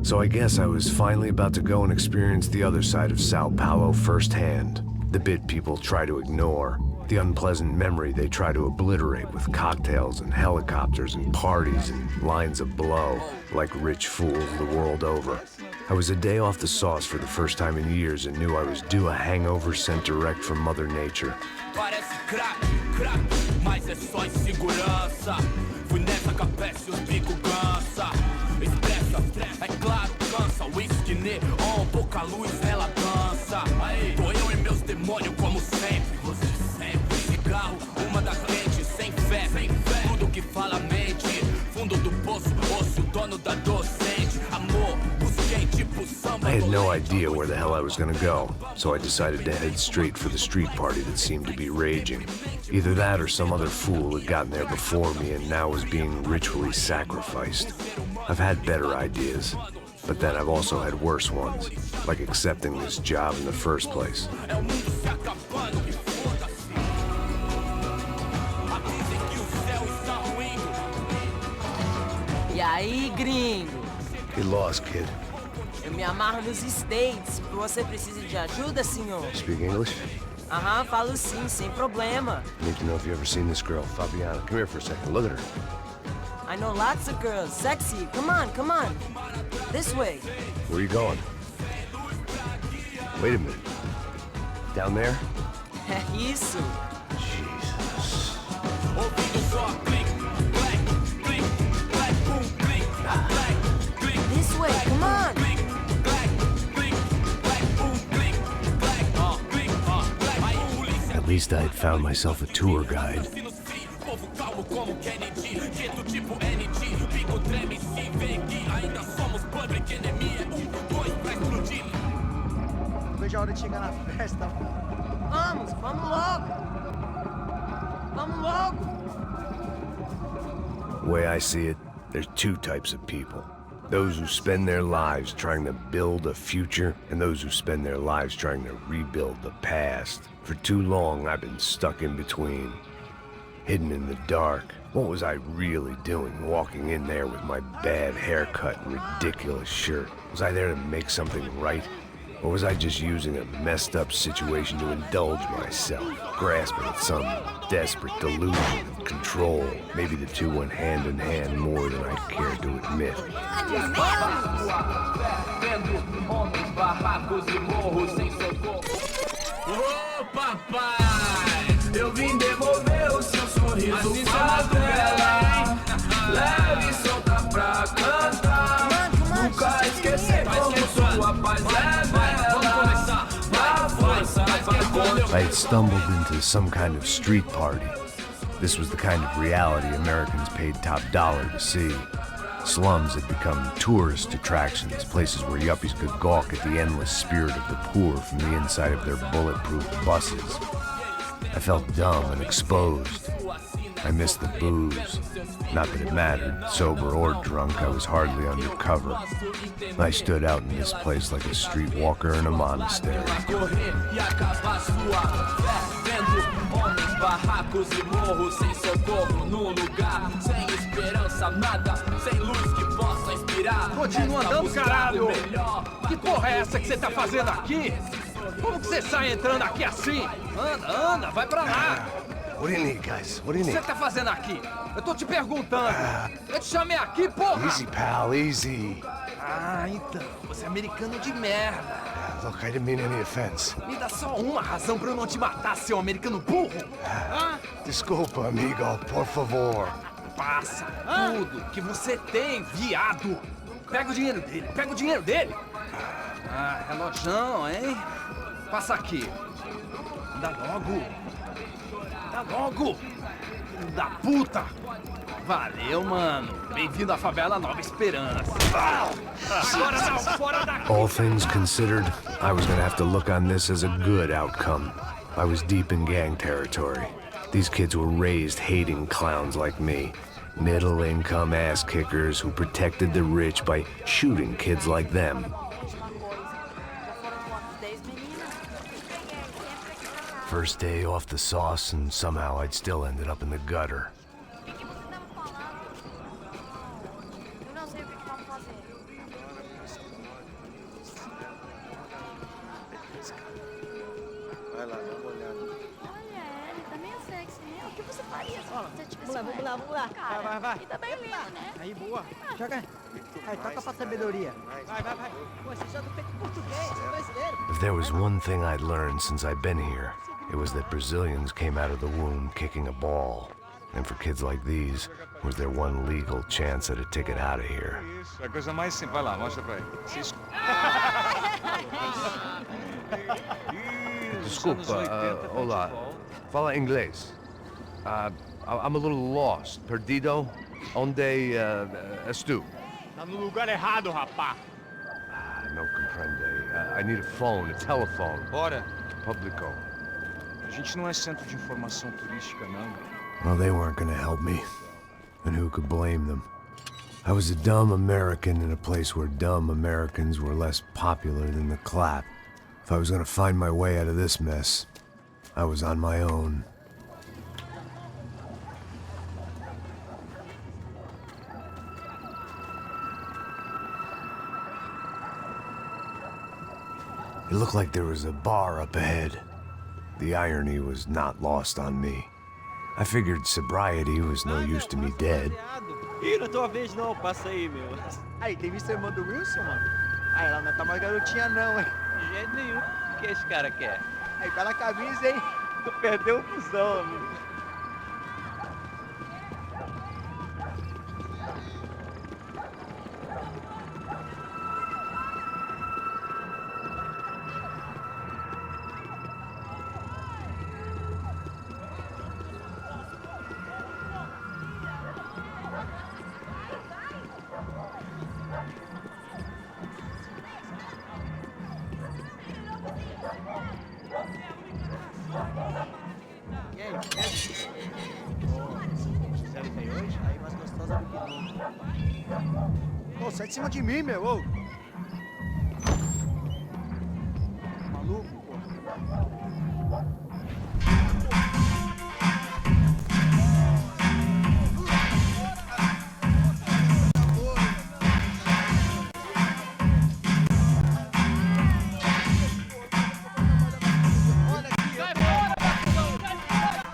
So I guess I was finally about to go and experience the other side of Sao Paulo firsthand. The bit people try to ignore. The unpleasant memory they try to obliterate with cocktails and helicopters and parties and lines of blow, like rich fools the world over. I was a day off the sauce for the first time in years and knew I was due a hangover sent direct from Mother Nature. Parece crack, crack, mas é só insegurança. Fui nessa capete, os bico cansa. Expressa, é claro, cansa. Whisky, neon, pouca luz, ela dança. Aí, tô eu e meus demônios como sempre. Você sempre. Cigarro, uma da frente, sem fé, sem fé. Tudo que fala a mente. Fundo do poço, osso, dono da docente. Amor, busquei tipo samba. I had no idea where the hell I was gonna go, so I decided to head straight for the street party that seemed to be raging. Either that or some other fool had gotten there before me and now was being ritually sacrificed. I've had better ideas, but then I've also had worse ones, like accepting this job in the first place. E aí, gringo? Get lost, kid. Eu me amarro nos States. Você precisa de ajuda, senhor? Speak English? Aham, falo sim, sem problema. Need to know if you ever seen this girl, Fabiana. Come here for a second. Look at her. I know lots of girls. Sexy. Come on, come on. This way. Where are you going? Wait a minute. Down there? É isso. Jesus. This way, come on. At least I had found myself a tour guide. Vejo a hora de chegar na festa. Vamos, vamos logo. Vamos logo. The way I see it, there's two types of people. Those who spend their lives trying to build a future, and those who spend their lives trying to rebuild the past. For too long, I've been stuck in between, hidden in the dark. What was I really doing walking in there with my bad haircut and ridiculous shirt? Was I there to make something right? Or was I just using a messed up situation to indulge myself, grasping at some desperate delusion of control? Maybe the two went hand in hand more than I care to admit. Ô papai, eu vim devolver o seu sorriso favela. Leve e solta pra cantar. Nunca esquecer como sua paz é bela. Na força I had stumbled into some kind of street party. This was the kind of reality Americans paid top dollar to see. Slums had become tourist attractions, places where yuppies could gawk at the endless spirit of the poor from the inside of their bulletproof buses. I felt dumb and exposed. I missed the booze. Not that it mattered, sober or drunk, I was hardly undercover. I stood out in this place like a streetwalker in a monastery. barracos e morros sem socorro num lugar sem esperança, nada, sem luz que possa inspirar. Continua andando, caralho! Que porra é essa que você tá fazendo aqui? Como que você sai entrando aqui assim? Anda, anda, vai pra lá! What do you need, guys? What do you O que need? você tá fazendo aqui? Eu tô te perguntando. Eu te chamei aqui, porra! Easy, pal, easy. Ah, então, você é americano de merda. Look, I didn't mean any offense. Me dá só uma razão pra eu não te matar, seu americano burro. Hã? Desculpa, amigo, por favor. Passa tudo que você tem, viado. Pega o dinheiro dele, pega o dinheiro dele. Ah, relojão, hein? Passa aqui. Dá logo. Dá logo. Filho da puta. Valeu, mano. Bem-vindo à Favela Nova Esperança. Agora não, fora daqui. All things considered, I was gonna have to look on this as a good outcome. I was deep in gang territory. These kids were raised hating clowns like me. Middle-income ass-kickers who protected the rich by shooting kids like them. First day off the sauce, and somehow I'd still ended up in the gutter. Vamos lá. Vai. E também lindo, né? Aí, boa. Joga. Aí, toca pra sabedoria. Vai. Pô, esse jogo tem português, brasileiro. If there was one thing I'd learned since I've been here, it was that Brazilians came out of the womb kicking a ball. And for kids like these, was their one legal chance at a ticket out of here. Isso, a coisa mais simples. Vai lá, mostra pra ele. Desculpa, olá. Fala inglês. I'm a little lost. Perdido? Onde estou? Tá no lugar errado, rapá. Não compreende. I need a phone, a telephone. Bora. Publico. A gente não é centro de informação turística, não. Well, they weren't gonna help me. And who could blame them? I was a dumb American in a place where dumb Americans were less popular than the clap. If I was gonna find my way out of this mess, I was on my own. It looked like there was a bar up ahead. The irony was not lost on me. I figured sobriety was no use to me dead. Ih, não é tua vez não, passa aí, meu. Aí, tem visto a irmã do Wilson, mano? Aí, ela não tá mais garotinha não, hein? De jeito nenhum. O que esse cara quer? Aí, bela camisa, hein? Tu perdeu o fusão, amigo. Aí, mais gostosa do que nunca. Ô, sai de cima de mim, meu, ô! Maluco, pô.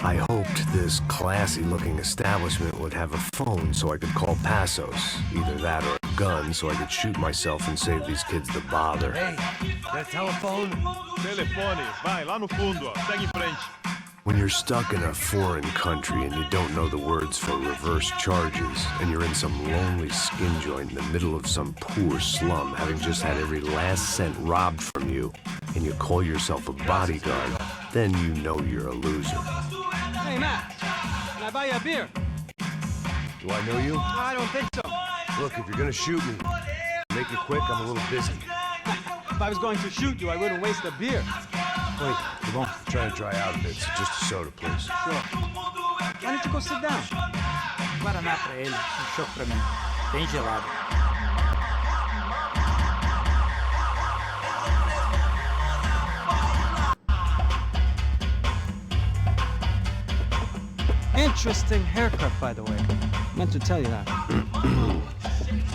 I hoped this classy-looking establishment would have a phone so I could call Passos. Either that or a gun so I could shoot myself and save these kids the bother. Hey, that telephone? Telefone, vai lá no fundo, ó. Segue em frente. When you're stuck in a foreign country and you don't know the words for reverse charges, and you're in some lonely skin joint in the middle of some poor slum, having just had every last cent robbed from you, and you call yourself a bodyguard, then you know you're a loser. Hey, Matt, can I buy you a beer? Do I know you? I don't think so. Look, if you're gonna shoot me, make it quick, I'm a little busy. If I was going to shoot you, I wouldn't waste a beer. Wait, come on. I'm trying to dry out a bit, so just a soda, please. Sure. Why don't you go sit down? Guaraná pra ele, choco pra mim. Bem gelado. Interesting haircut, by the way. Meant to tell you that.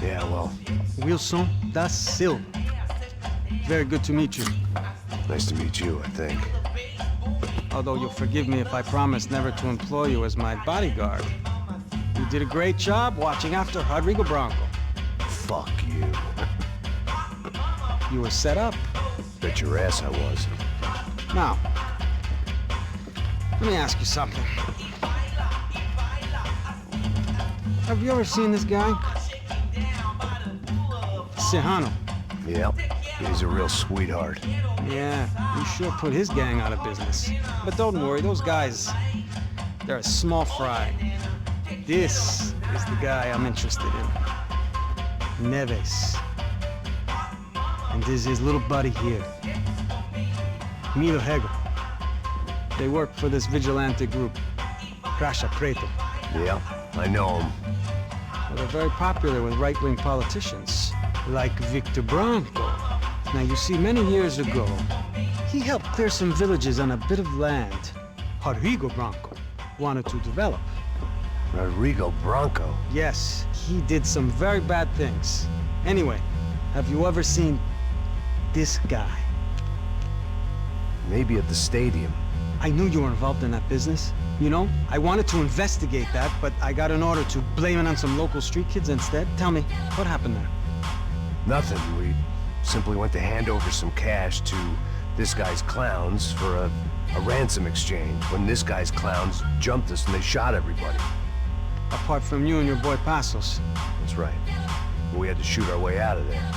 Yeah, well, Wilson da Silva. Very good to meet you. nice to meet you, I think. Although you'll forgive me if I promise never to employ you as my bodyguard. You did a great job watching after Rodrigo Branco. Fuck you. You were set up. Bet your ass I was. Now, let me ask you something. Have you ever seen this guy? Serrano. Yep, he's a real sweetheart. Yeah, you sure put his gang out of business. But don't worry, those guys, they're a small fry. This is the guy I'm interested in. Neves. And this is his little buddy here. Milo Hegel. They work for this vigilante group, Crasha Preto. Yeah, I know him. Well, they're very popular with right-wing politicians, like Victor Branco. Now, you see, many years ago, he helped clear some villages on a bit of land Rodrigo Branco wanted to develop. Rodrigo Branco? Yes, he did some very bad things. Anyway, have you ever seen this guy? Maybe at the stadium. I knew you were involved in that business. You know, I wanted to investigate that, but I got an order to blame it on some local street kids instead. Tell me, what happened there? Nothing. We simply went to hand over some cash to this guy's clowns for a ransom exchange when this guy's clowns jumped us and they shot everybody. Apart from you and your boy Passos. That's right. We had to shoot our way out of there.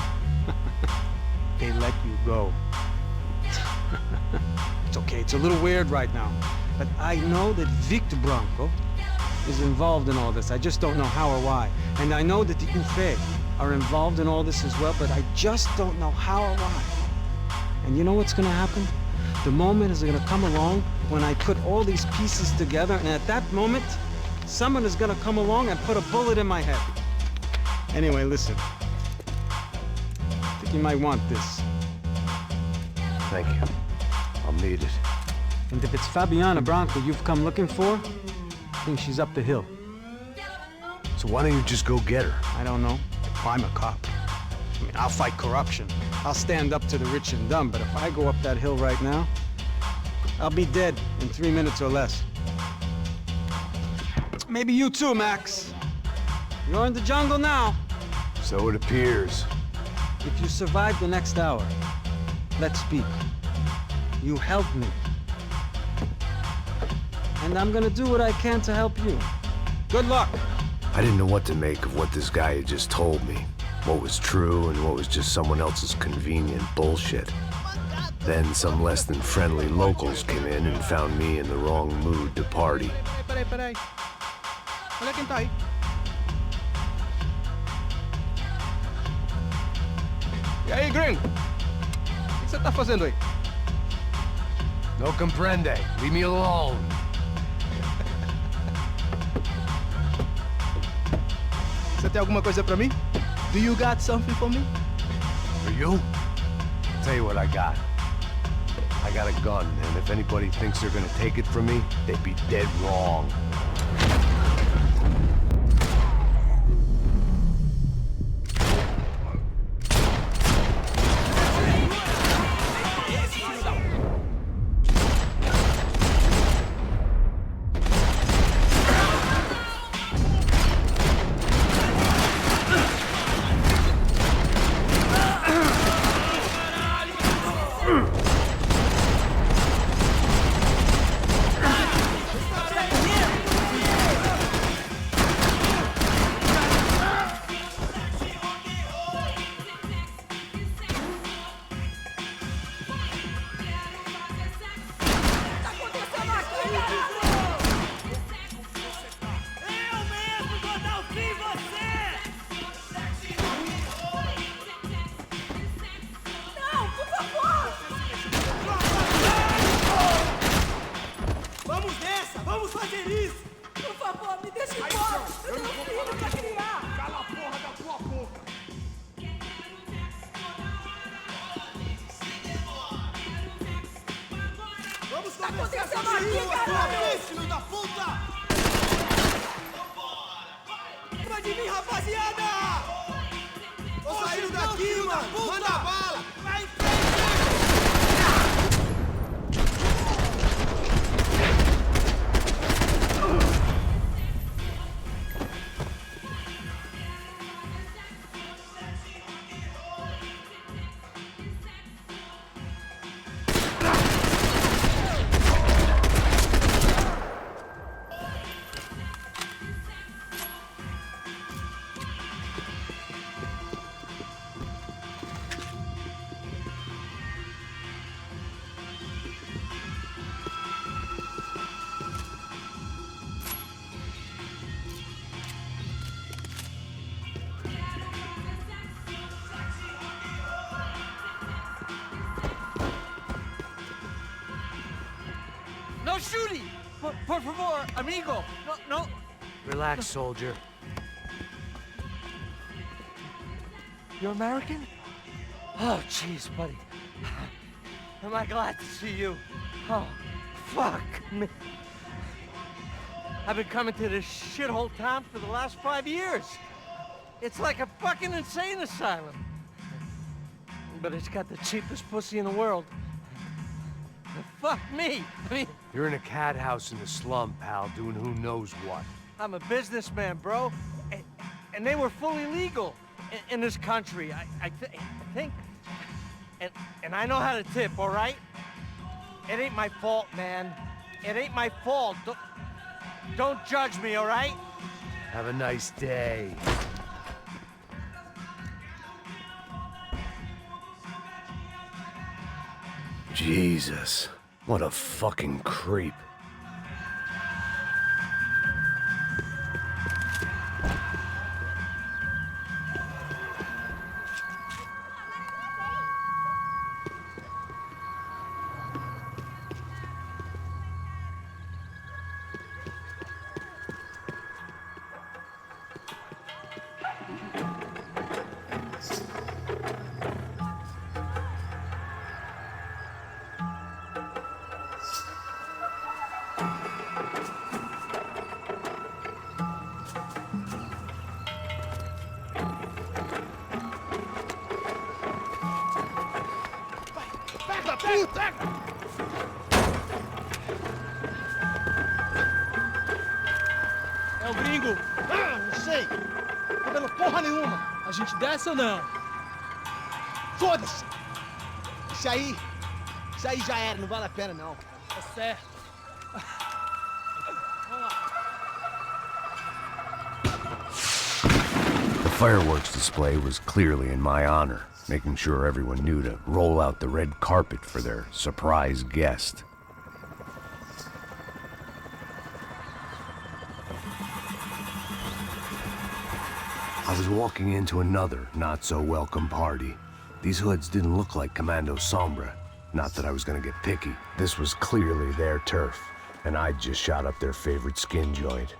They let you go. It's okay, it's a little weird right now. But I know that Victor Branco is involved in all this. I just don't know how or why. And I know that the UFE are involved in all this as well, but I just don't know how or why. And you know what's gonna happen? The moment is gonna come along when I put all these pieces together, and at that moment, someone is gonna come along and put a bullet in my head. Anyway, listen. I think you might want this. Thank you. I'll need it. And if it's Fabiana Branco you've come looking for, I think she's up the hill. So why don't you just go get her? I don't know. I'm a cop. I mean, I'll fight corruption. I'll stand up to the rich and dumb, but if I go up that hill right now, I'll be dead in 3 minutes or less. Maybe you too, Max. You're in the jungle now. So it appears. If you survive the next hour, let's speak. You help me. And I'm gonna do what I can to help you. Good luck. I didn't know what to make of what this guy had just told me. What was true and what was just someone else's convenient bullshit. Then some less than friendly locals came in and found me in the wrong mood to party. Peraí. Olha quem tá aí. E aí, gringo? O que você tá fazendo aí? No comprende. Leave me alone. Você tem alguma coisa pra mim? Do you got something for me? For you? Tell you what I got. I got a gun, and if anybody thinks they're gonna take it from me, they'd be dead wrong. Filho da puta! Vai de mim, rapaziada! Tô saindo daqui, mano! Manda bala! Vai em frente! No shooting! Por favor, amigo! No. Relax, soldier. You're American? Oh, jeez, buddy. Am I glad to see you? Oh, fuck me. I've been coming to this shithole town for the last 5 years. It's like a fucking insane asylum. But it's got the cheapest pussy in the world. fuck me. I mean, You're in a cat house in the slum, pal, doing who knows what. I'm a businessman, bro. And they were fully legal in this country. I think. And I know how to tip, all right? It ain't my fault, man. It ain't my fault. Don't judge me, all right? Have a nice day. Jesus, what a fucking creep. É o gringo. Ah, não sei. Não tô vendo porra nenhuma. A gente desce ou não? Foda-se. Isso aí já era, não vale a pena não. Tá certo. The fireworks display was clearly in my honor, making sure everyone knew to roll out the red carpet for their surprise guest. I was walking into another not-so-welcome party. These hoods didn't look like Commando Sombra. Not that I was gonna get picky. This was clearly their turf, and I'd just shot up their favorite skin joint.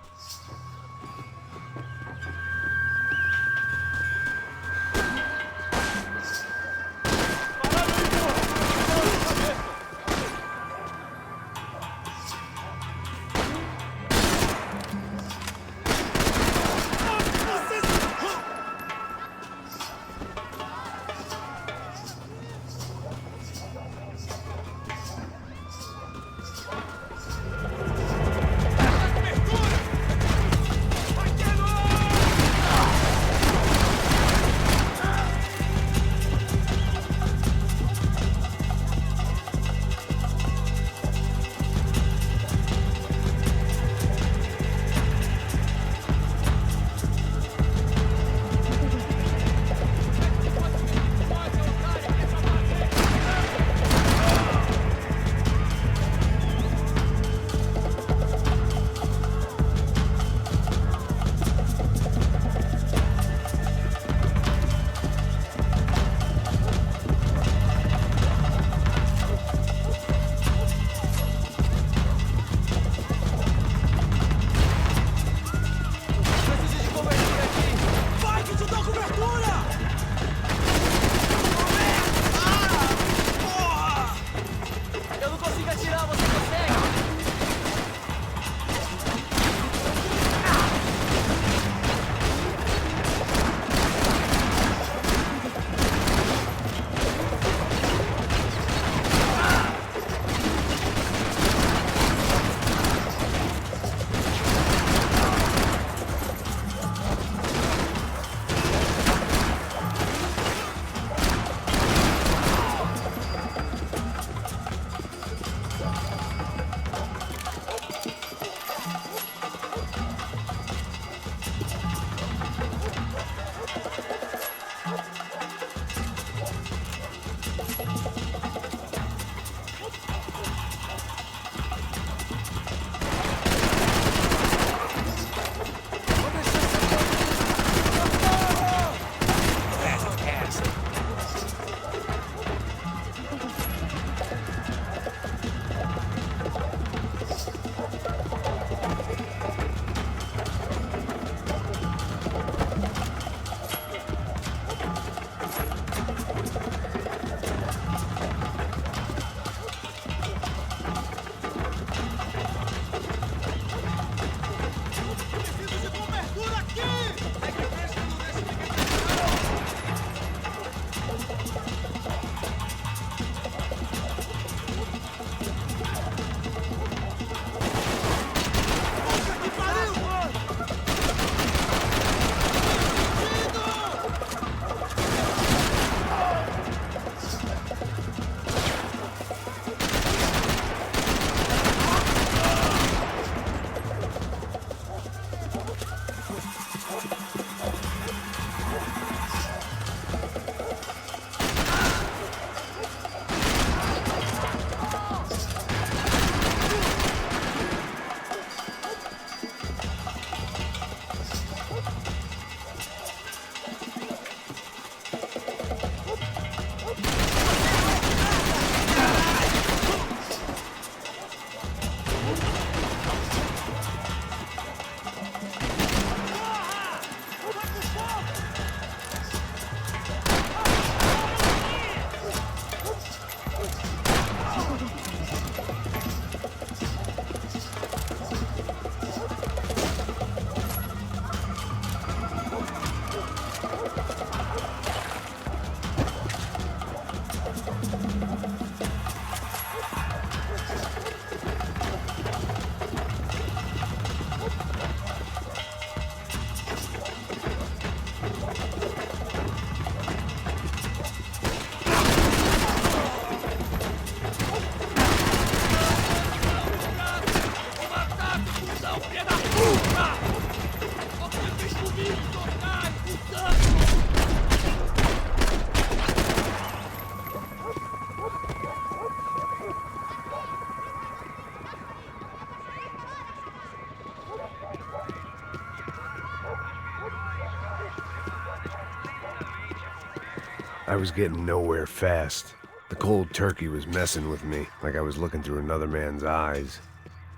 I was getting nowhere fast. The cold turkey was messing with me, like I was looking through another man's eyes.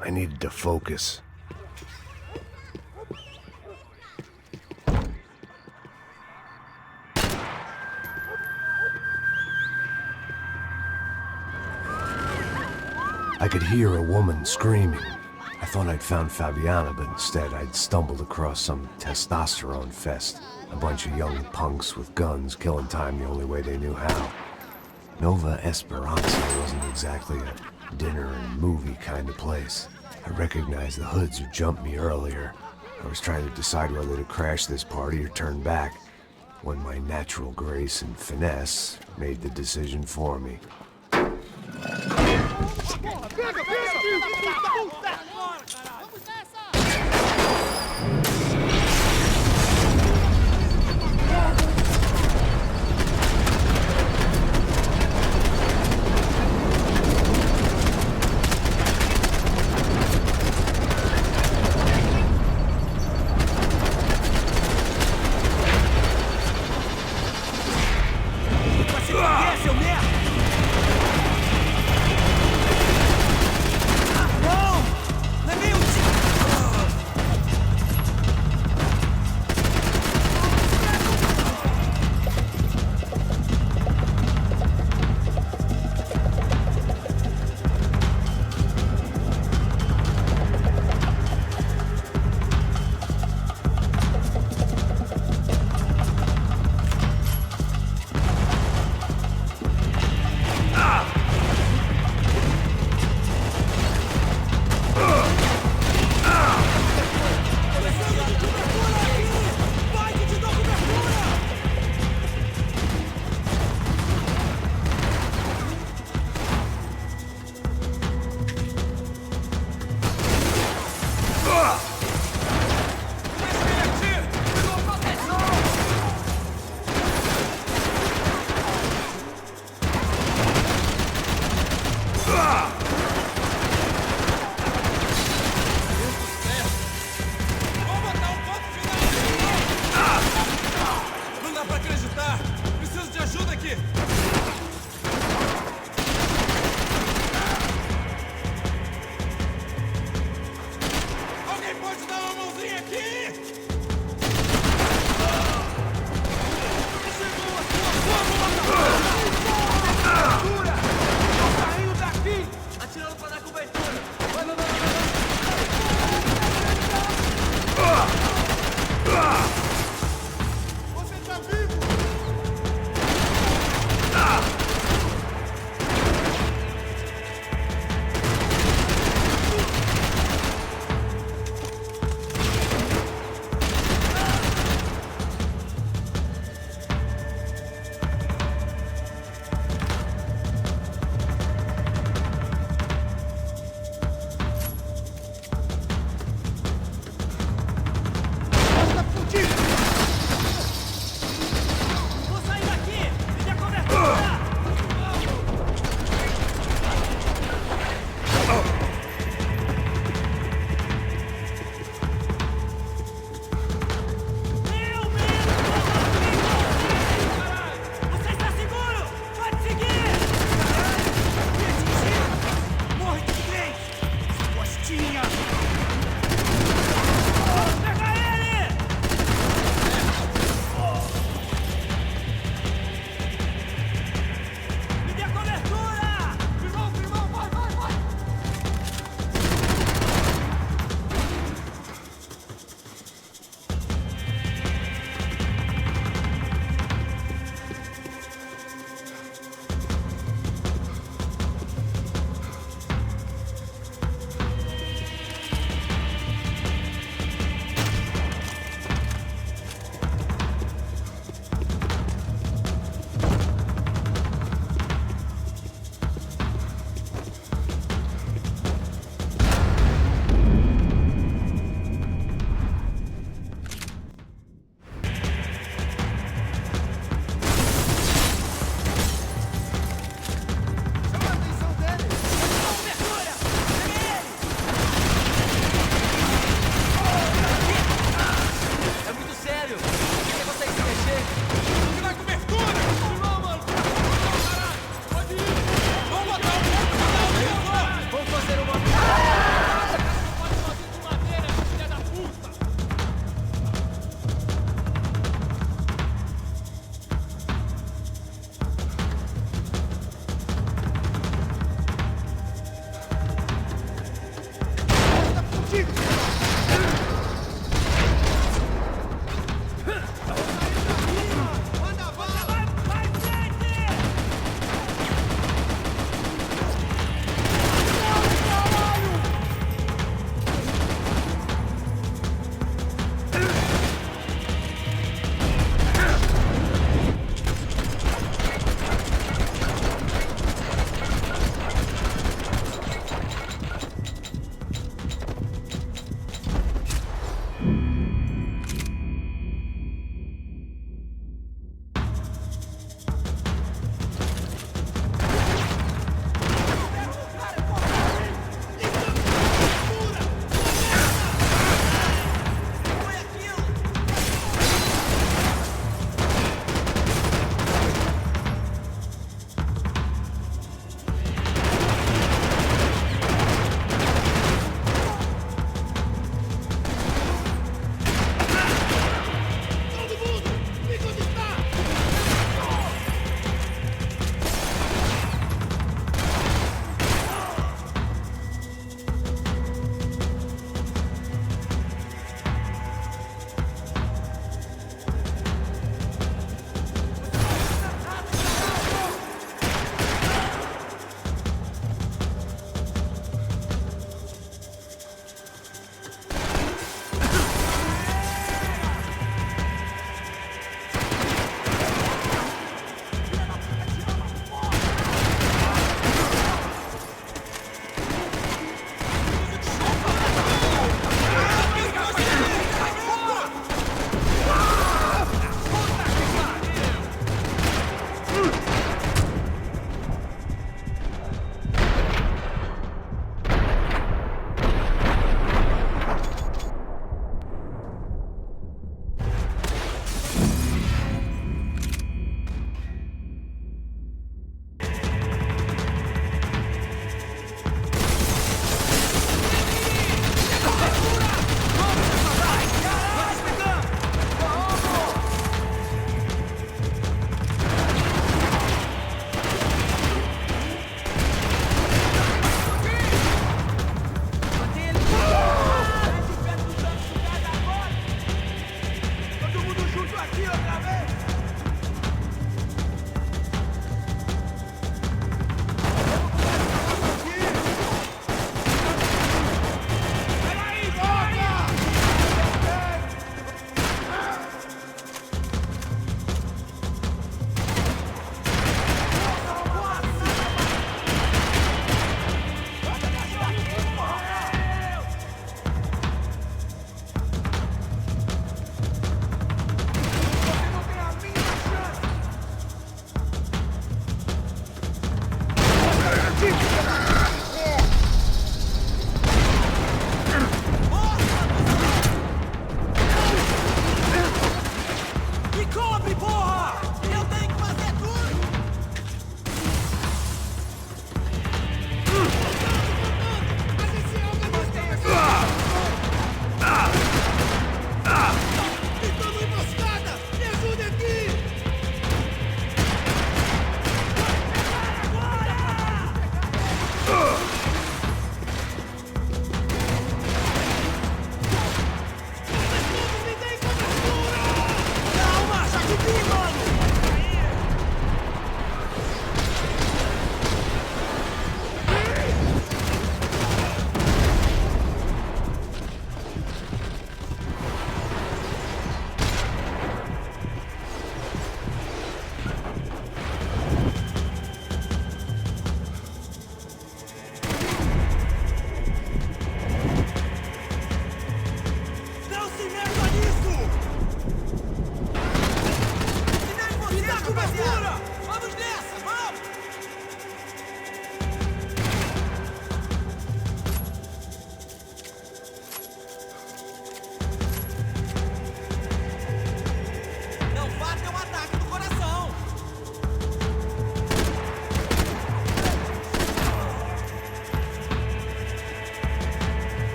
I needed to focus. I could hear a woman screaming. I thought I'd found Fabiana, but instead I'd stumbled across some testosterone fest. A bunch of young punks with guns killing time the only way they knew how. Nova Esperanza wasn't exactly a dinner and movie kind of place. I recognized the hoods who jumped me earlier. I was trying to decide whether to crash this party or turn back, when my natural grace and finesse made the decision for me.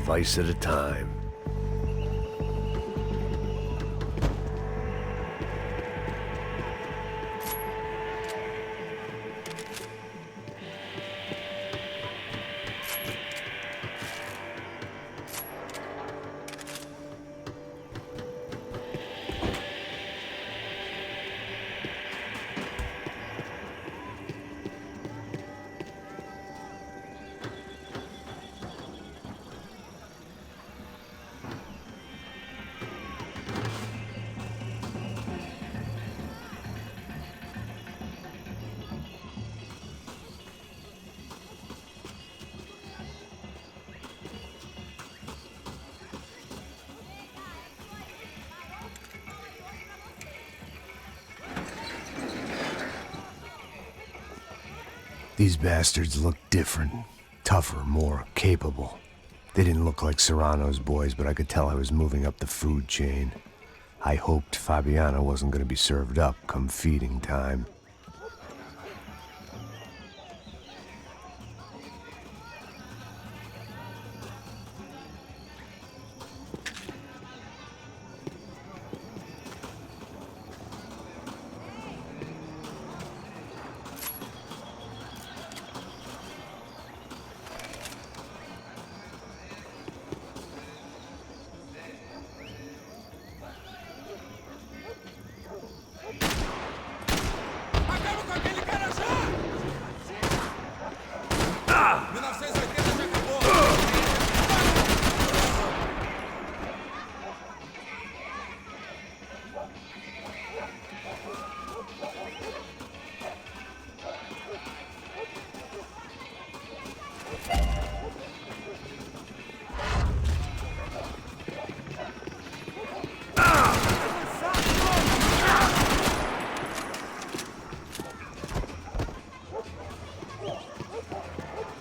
slice at a time. These bastards look different, tougher, more capable. They didn't look like Serrano's boys, but I could tell I was moving up the food chain. I hoped Fabiana wasn't going to be served up come feeding time.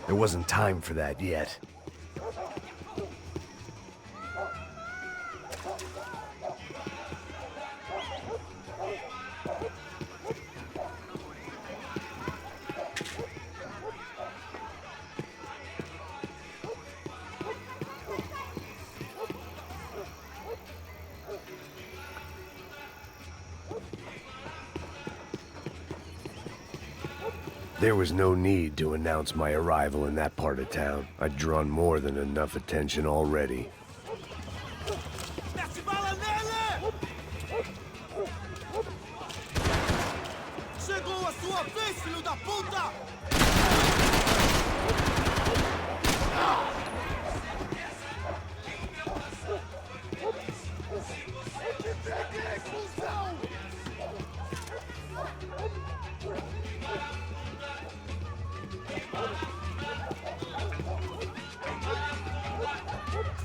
There wasn't time for that yet. There was no need to announce my arrival in that part of town. I'd drawn more than enough attention already. Chegou a sua vez, filho da puta!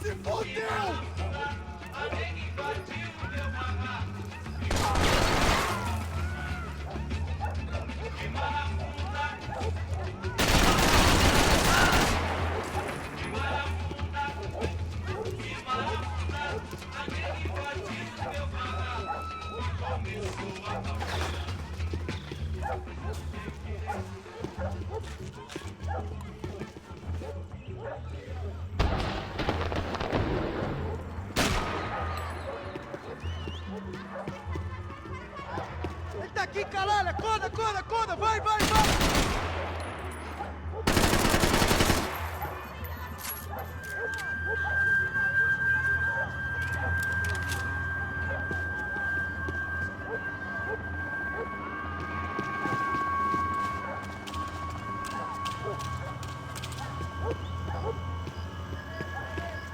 Se fodeu! Ele tá aqui, caralho! Acorda, acorda, acorda! Vai, vai, vai!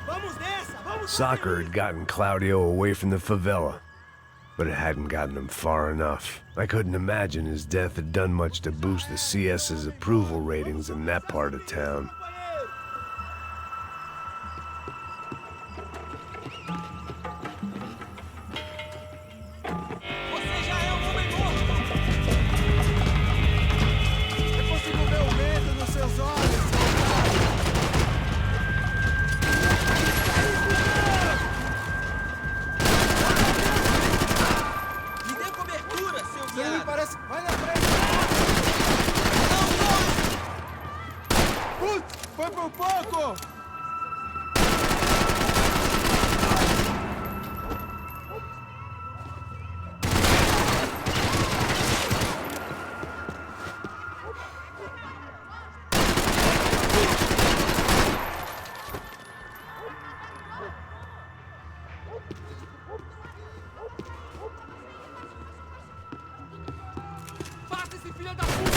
Vamos nessa! Vamos! Soccer had gotten Claudio away from the favela, but it hadn't gotten him far enough. I couldn't imagine his death had done much to boost the CS's approval ratings in that part of town. Você já é um homem morto! Eu consigo ver o medo nos seus olhos! Me dê cobertura, seu viado! Parece... Vai na frente! Não, não! Putz! Passa esse filho da puta!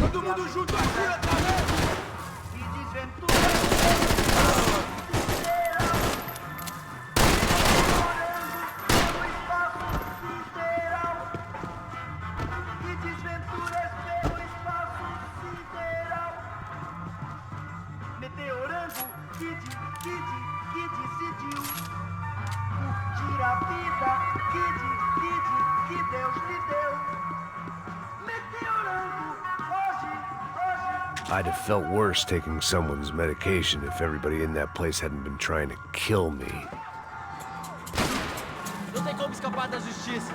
Todo mundo junto aqui, outra vez! Que desventura! Que desventuras pelo espaço sideral! Meteorando, que decidiu curtir a vida, que Deus lhe deu. Meteorando, hoje. I'd have felt worse taking someone's medication if everybody in that place hadn't been trying to kill me. Não tem como escapar da justiça.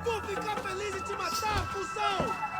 Vou ficar feliz em te matar, cuzão!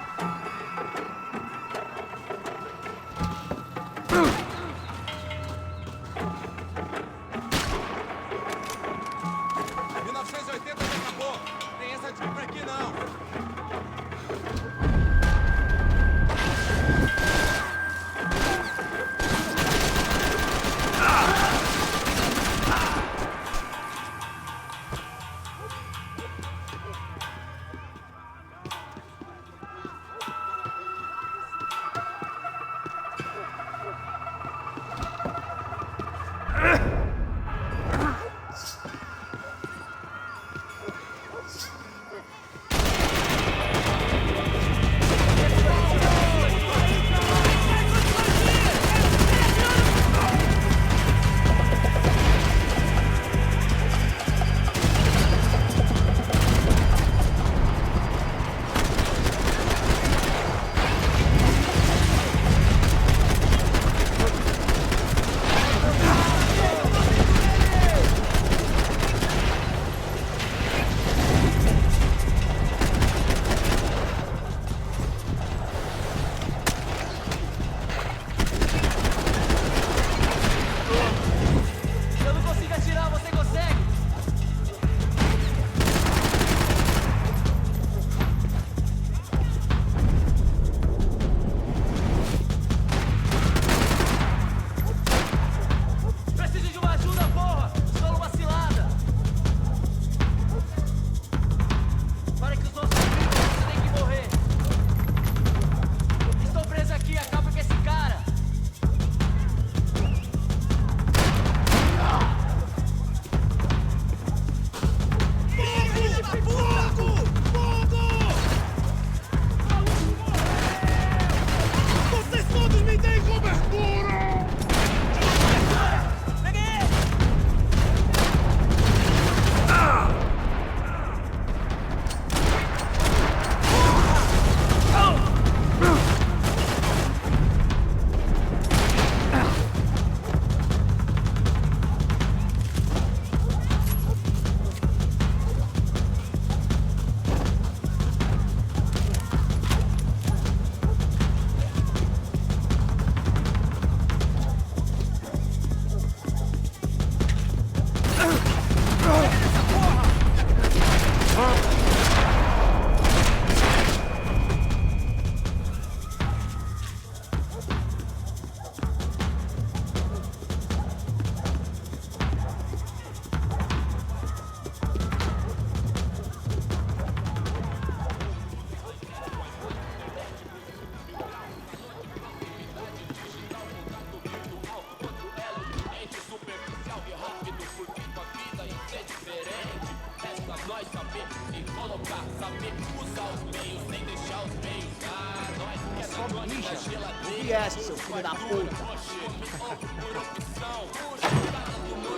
mija. Não vi essa, seu filho da puta.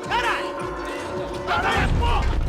Caralho! Caralho, porra!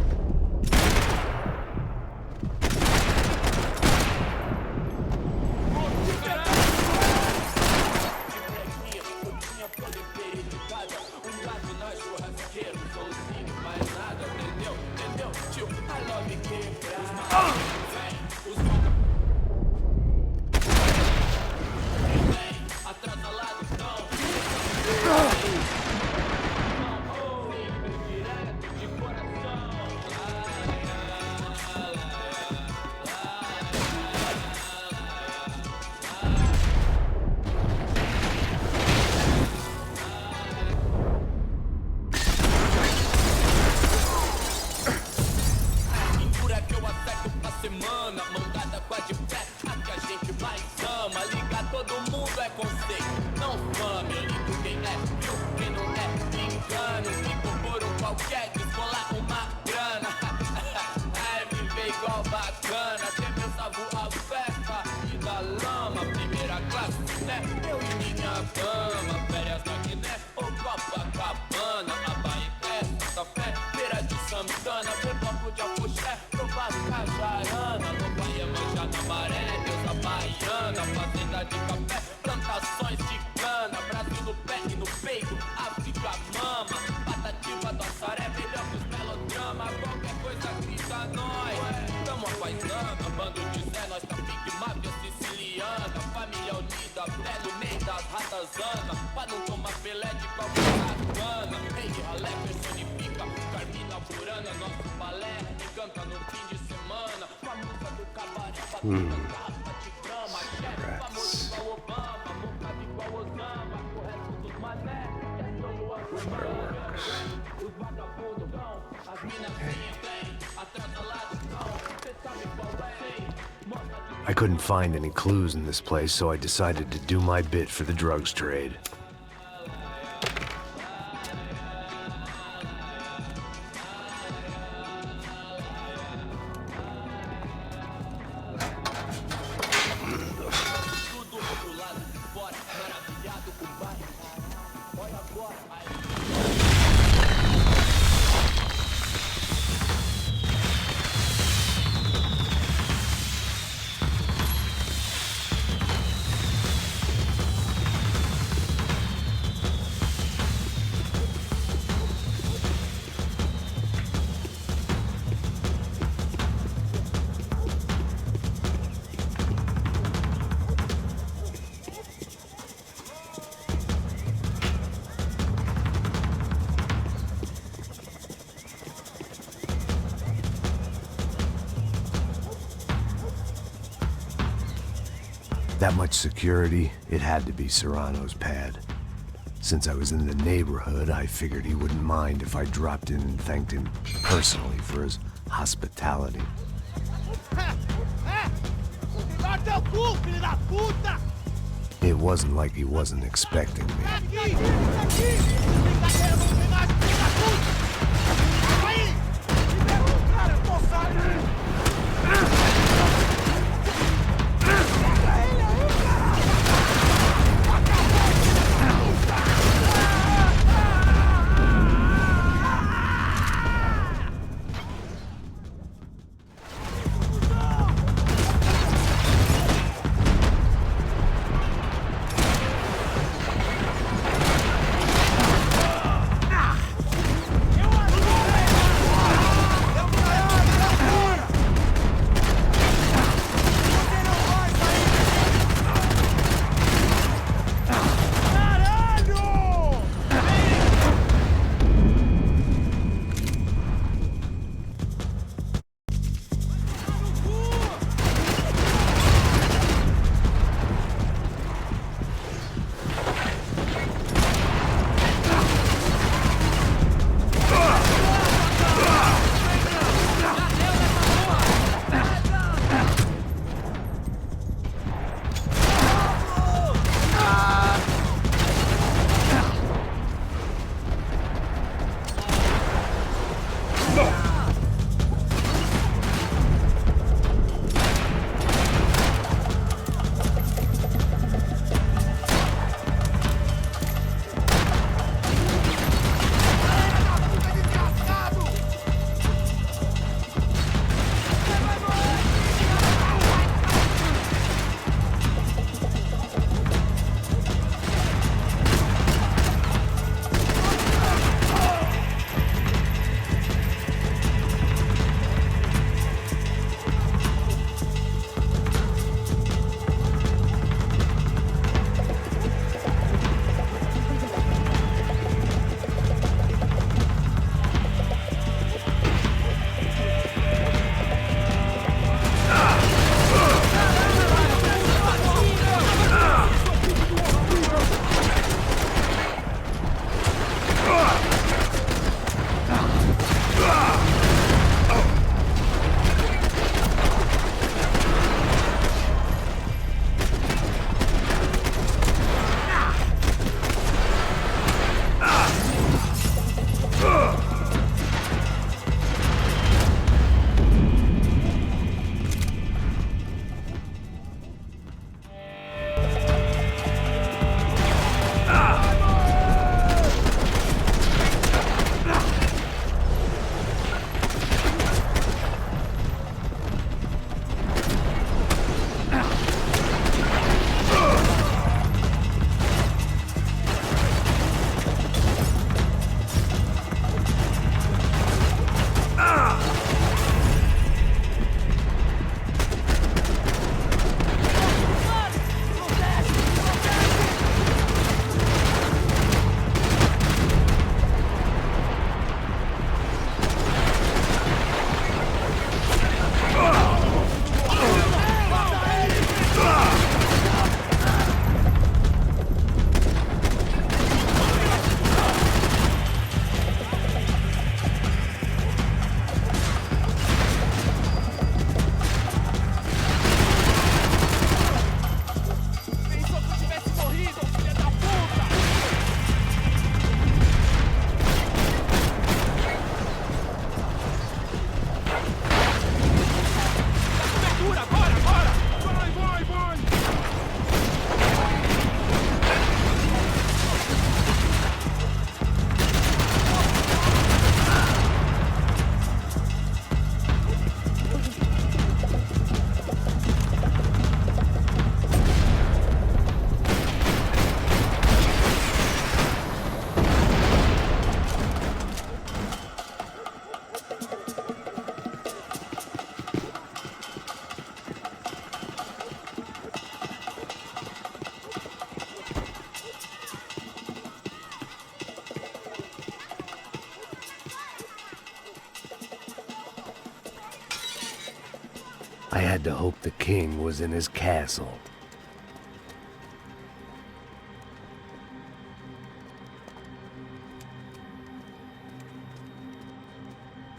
Rats. I couldn't find any clues in this place, so I decided to do my bit for the drugs trade. That much security, it had to be Serrano's pad. Since I was in the neighborhood, I figured he wouldn't mind if I dropped in and thanked him personally for his hospitality. It wasn't like he wasn't expecting me. I had to hope the king was in his castle.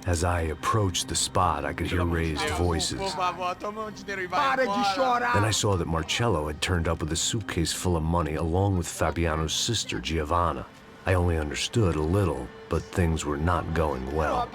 As I approached the spot, I could hear raised voices. Then I saw that Marcello had turned up with a suitcase full of money along with Fabiano's sister, Giovanna. I only understood a little, but things were not going well.